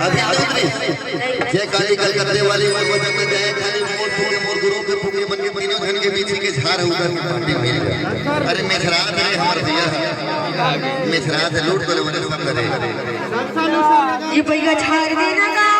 अभी आदमी जय काली कलकत्ते वाली वो जब में जाए खाली मोर गुरु के फूके बन के तीनों जन के बीच के झार उधर पार्टी मिल गया। अरे मेघरात है हमार दिया मेघरात लूट कर बने सब करे ये भैया झाड़ देना का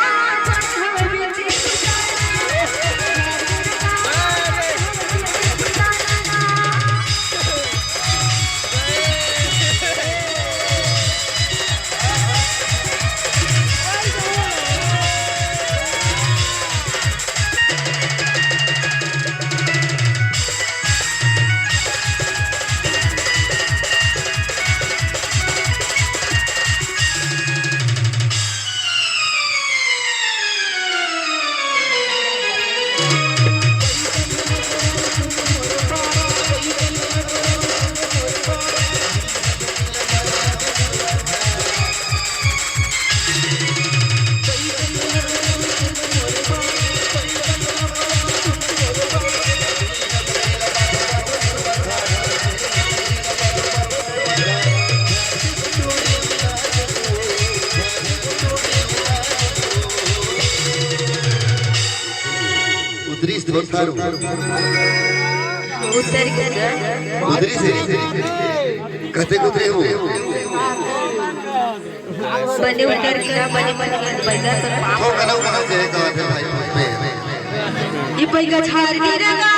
उतरीस थोड़ थारू उतर के उतरी से कहते उतरे हो बने उतर के बने भैया सर हो कना कना के भाई ये भैया झाड़ देना का